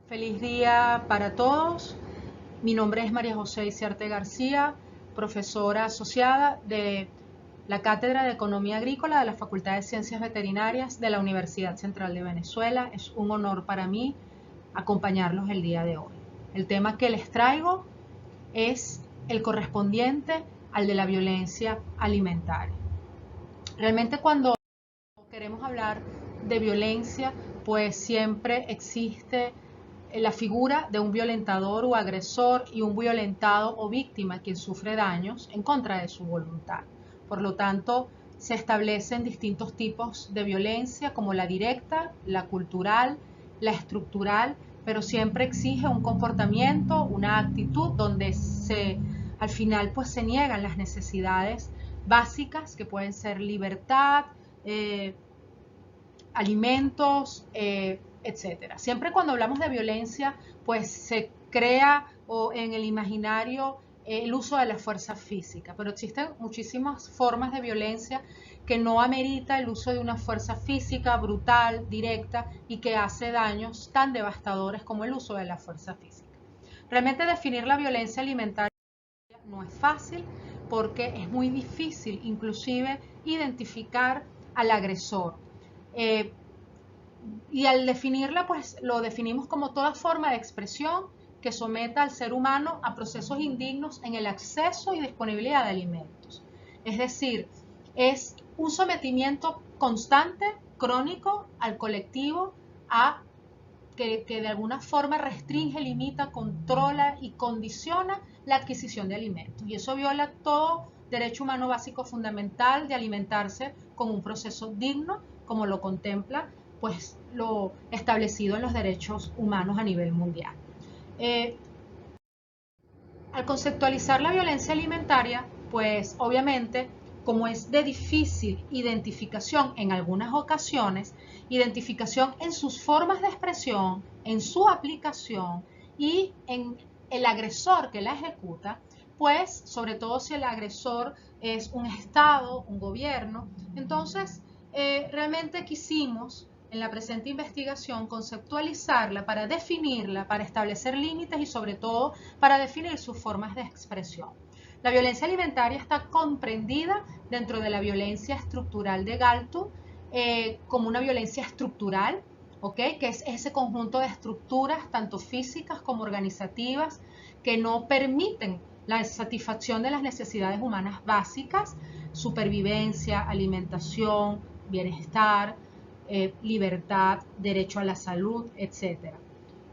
Feliz día para todos. Mi nombre es María José Iciarte García, profesora asociada de la Cátedra de Economía Agrícola de la Facultad de Ciencias Veterinarias de la Universidad Central de Venezuela. Es un honor para mí acompañarlos el día de hoy. El tema que les traigo es el correspondiente al de la violencia alimentaria. Realmente cuando queremos hablar de violencia, pues siempre existe la figura de un violentador o agresor y un violentado o víctima quien sufre daños en contra de su voluntad. Por lo tanto, se establecen distintos tipos de violencia como la directa, la cultural, la estructural, pero siempre exige un comportamiento, una actitud donde al final pues se niegan las necesidades básicas que pueden ser libertad, alimentos, etcétera. Siempre cuando hablamos de violencia, pues se crea o en el imaginario el uso de la fuerza física, pero existen muchísimas formas de violencia que no amerita el uso de una fuerza física brutal, directa y que hace daños tan devastadores como el uso de la fuerza física. Realmente definir la violencia alimentaria no es fácil porque es muy difícil inclusive identificar al agresor. Eh, y al definirla, pues lo definimos como toda forma de expresión que someta al ser humano a procesos indignos en el acceso y disponibilidad de alimentos. Es decir, es un sometimiento constante, crónico, al colectivo, que de alguna forma restringe, limita, controla y condiciona la adquisición de alimentos. Y eso viola todo derecho humano básico fundamental de alimentarse con un proceso digno, como lo contempla pues lo establecido en los derechos humanos a nivel mundial. Eh, Al conceptualizar la violencia alimentaria, pues obviamente, como es de difícil identificación en algunas ocasiones, identificación en sus formas de expresión, en su aplicación y en el agresor que la ejecuta, pues sobre todo si el agresor es un Estado, un gobierno, entonces realmente quisimos en la presente investigación conceptualizarla para definirla, para establecer límites y sobre todo para definir sus formas de expresión. La violencia alimentaria está comprendida dentro de la violencia estructural de Galtung como una violencia estructural, ¿okay? Que es ese conjunto de estructuras, tanto físicas como organizativas, que no permiten la satisfacción de las necesidades humanas básicas, supervivencia, alimentación, bienestar, libertad, derecho a la salud, etc.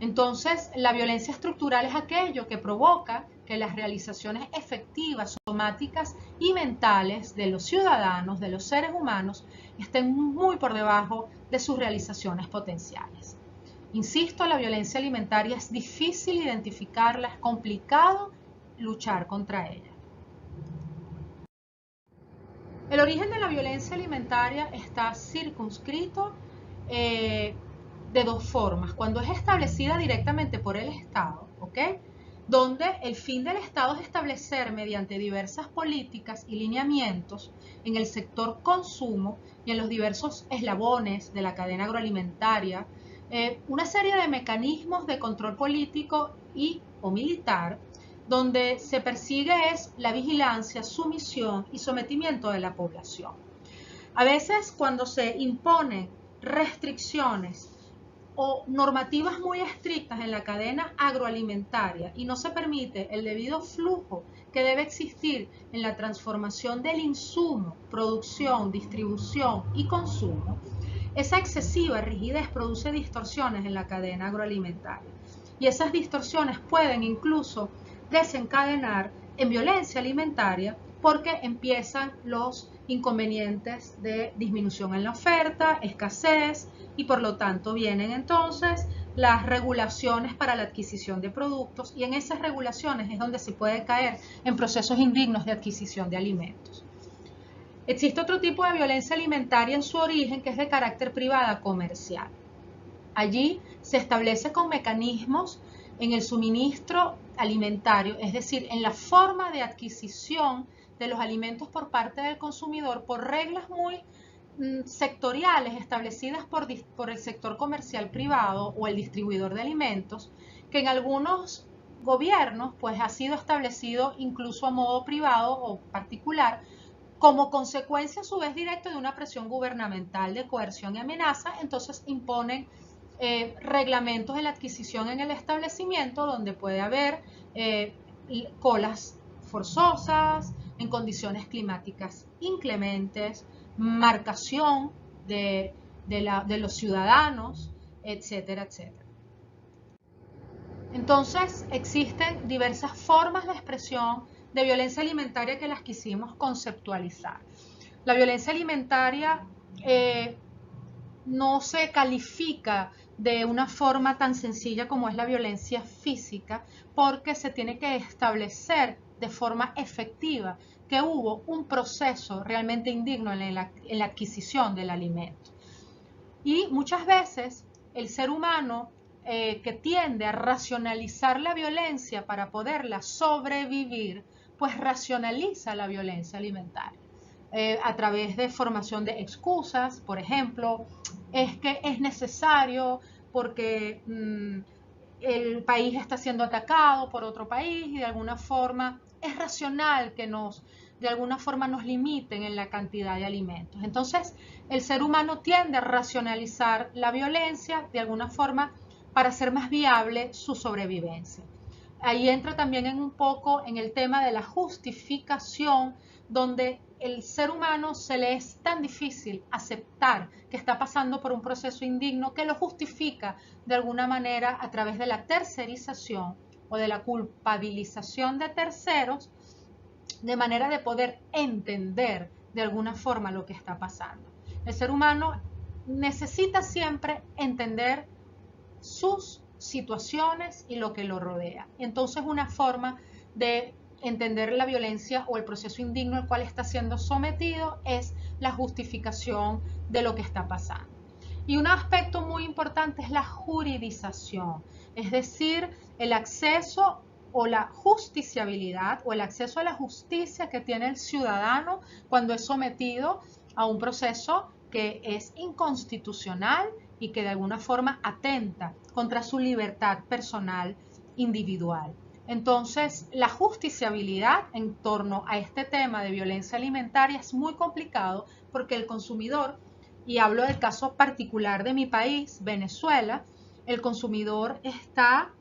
Entonces, la violencia estructural es aquello que provoca que las realizaciones efectivas, somáticas y mentales de los ciudadanos, de los seres humanos, estén muy por debajo de sus realizaciones potenciales. Insisto, la violencia alimentaria es difícil identificarla, es complicado luchar contra ella. El origen de la violencia alimentaria está circunscrito de dos formas. Cuando es establecida directamente por el Estado, ¿ok? Donde el fin del Estado es establecer mediante diversas políticas y lineamientos en el sector consumo y en los diversos eslabones de la cadena agroalimentaria una serie de mecanismos de control político y o militar donde se persigue es la vigilancia, sumisión y sometimiento de la población. A veces cuando se imponen restricciones o normativas muy estrictas en la cadena agroalimentaria y no se permite el debido flujo que debe existir en la transformación del insumo, producción, distribución y consumo, esa excesiva rigidez produce distorsiones en la cadena agroalimentaria y esas distorsiones pueden incluso desencadenar en violencia alimentaria porque empiezan los inconvenientes de disminución en la oferta, escasez y por lo tanto vienen entonces las regulaciones para la adquisición de productos y en esas regulaciones es donde se puede caer en procesos indignos de adquisición de alimentos. Existe otro tipo de violencia alimentaria en su origen que es de carácter privada comercial. Allí se establece con mecanismos en el suministro alimentario, es decir, en la forma de adquisición de los alimentos por parte del consumidor por reglas muy sectoriales establecidas por el sector comercial privado o el distribuidor de alimentos, que en algunos gobiernos pues ha sido establecido incluso a modo privado o particular, como consecuencia a su vez directa de una presión gubernamental de coerción y amenaza. Entonces imponen reglamentos de la adquisición en el establecimiento, donde puede haber colas forzosas, en condiciones climáticas inclementes, marcación de los ciudadanos, etcétera, etcétera. Entonces existen diversas formas de expresión de violencia alimentaria que las quisimos conceptualizar. La violencia alimentaria no se califica de una forma tan sencilla como es la violencia física, porque se tiene que establecer de forma efectiva que hubo un proceso realmente indigno en la adquisición del alimento. Y muchas veces el ser humano que tiende a racionalizar la violencia para poderla sobrevivir, pues racionaliza la violencia alimentaria. A través de formación de excusas, por ejemplo, es que es necesario porque el país está siendo atacado por otro país y de alguna forma es racional que de alguna forma nos limiten en la cantidad de alimentos. Entonces, el ser humano tiende a racionalizar la violencia de alguna forma para hacer más viable su sobrevivencia. Ahí entra también un poco en el tema de la justificación, donde el ser humano se le es tan difícil aceptar que está pasando por un proceso indigno que lo justifica de alguna manera a través de la tercerización o de la culpabilización de terceros, de manera de poder entender de alguna forma lo que está pasando. El ser humano necesita siempre entender sus situaciones y lo que lo rodea. Entonces, una forma de entender la violencia o el proceso indigno al cual está siendo sometido es la justificación de lo que está pasando. Y un aspecto muy importante es la juridización, es decir, el acceso o la justiciabilidad o el acceso a la justicia que tiene el ciudadano cuando es sometido a un proceso que es inconstitucional y que de alguna forma atenta contra su libertad personal individual. Entonces, la justiciabilidad en torno a este tema de violencia alimentaria es muy complicado porque el consumidor, y hablo del caso particular de mi país, Venezuela, el consumidor está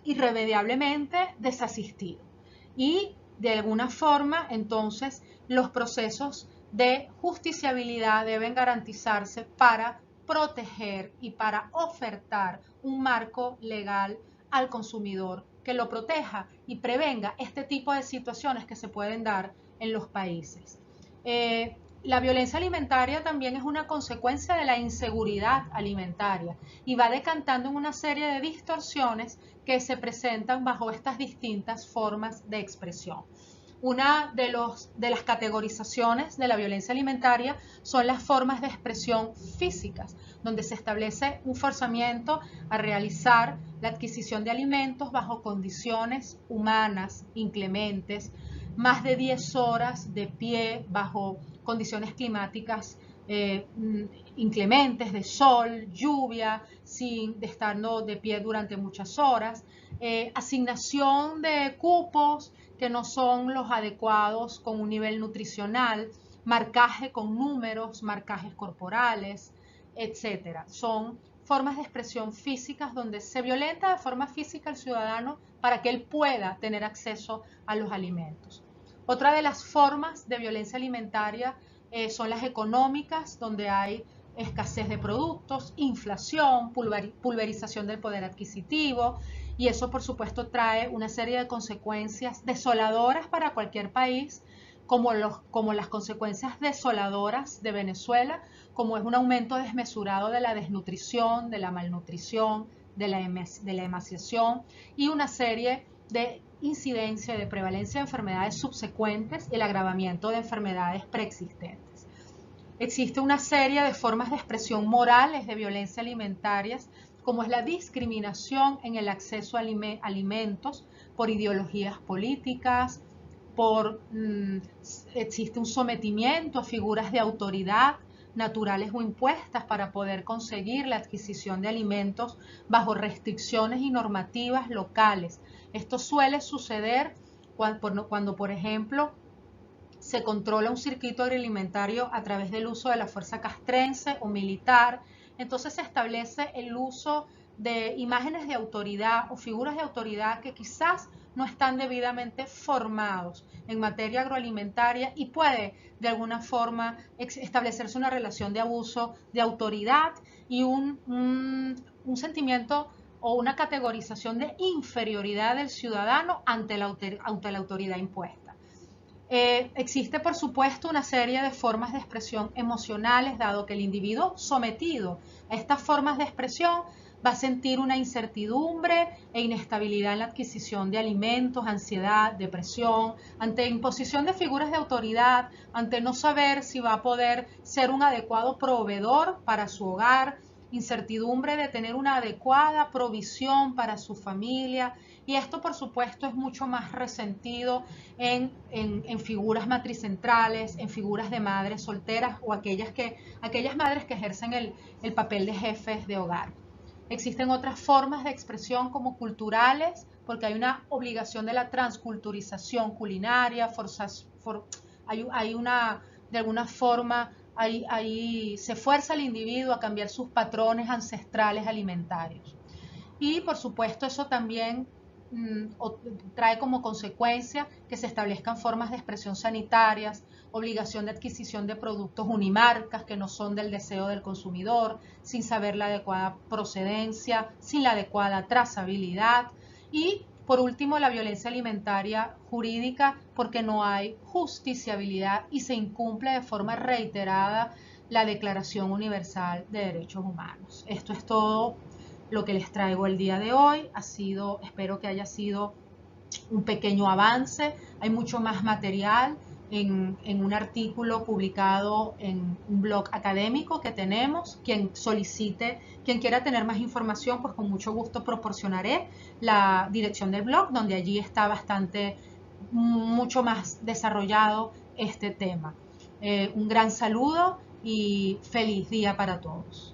irremediablemente desasistido. Y de alguna forma, entonces, los procesos de justiciabilidad deben garantizarse para proteger y para ofertar un marco legal al consumidor que lo proteja y prevenga este tipo de situaciones que se pueden dar en los países. La violencia alimentaria también es una consecuencia de la inseguridad alimentaria y va decantando en una serie de distorsiones que se presentan bajo estas distintas formas de expresión. Una de las categorizaciones de la violencia alimentaria son las formas de expresión físicas, donde se establece un forzamiento a realizar la adquisición de alimentos bajo condiciones humanas inclementes, más de 10 horas de pie bajo condiciones climáticas inclementes, de sol, lluvia, estando de pie durante muchas horas, asignación de cupos que no son los adecuados con un nivel nutricional, marcaje con números, marcajes corporales, etcétera. Son formas de expresión físicas donde se violenta de forma física al ciudadano para que él pueda tener acceso a los alimentos. Otra de las formas de violencia alimentaria son las económicas, donde hay escasez de productos, inflación, pulverización del poder adquisitivo, y eso por supuesto trae una serie de consecuencias desoladoras para cualquier país, como las consecuencias desoladoras de Venezuela, como es un aumento desmesurado de la desnutrición, de la malnutrición, de la emaciación y una serie de incidencia de prevalencia de enfermedades subsecuentes y el agravamiento de enfermedades preexistentes. Existe una serie de formas de expresión morales de violencia alimentarias, como es la discriminación en el acceso a alimentos por ideologías políticas, existe un sometimiento a figuras de autoridad naturales o impuestas para poder conseguir la adquisición de alimentos bajo restricciones y normativas locales. Esto suele suceder cuando por ejemplo, se controla un circuito agroalimentario a través del uso de la fuerza castrense o militar. Entonces se establece el uso de imágenes de autoridad o figuras de autoridad que quizás no están debidamente formados en materia agroalimentaria y puede de alguna forma establecerse una relación de abuso de autoridad y un sentimiento o una categorización de inferioridad del ciudadano ante la autoridad impuesta. Existe, por supuesto, una serie de formas de expresión emocionales, dado que el individuo sometido a estas formas de expresión va a sentir una incertidumbre e inestabilidad en la adquisición de alimentos, ansiedad, depresión, ante imposición de figuras de autoridad, ante no saber si va a poder ser un adecuado proveedor para su hogar, incertidumbre de tener una adecuada provisión para su familia, y esto por supuesto es mucho más resentido en figuras matricentrales, en figuras de madres solteras o aquellas madres que ejercen el papel de jefes de hogar. Existen otras formas de expresión como culturales, porque hay una obligación de la transculturización culinaria, de alguna forma, ahí se fuerza al individuo a cambiar sus patrones ancestrales alimentarios. Y por supuesto eso también trae como consecuencia que se establezcan formas de expresión sanitarias, obligación de adquisición de productos unimarcas que no son del deseo del consumidor, sin saber la adecuada procedencia, sin la adecuada trazabilidad y por último la violencia alimentaria jurídica porque no hay justiciabilidad y se incumple de forma reiterada la Declaración Universal de Derechos Humanos. Esto es todo lo que les traigo el día de hoy. Espero que haya sido un pequeño avance. Hay mucho más material en un artículo publicado en un blog académico que tenemos. Quien quiera tener más información, pues con mucho gusto proporcionaré la dirección del blog, donde allí está mucho más desarrollado este tema. Un gran saludo y feliz día para todos.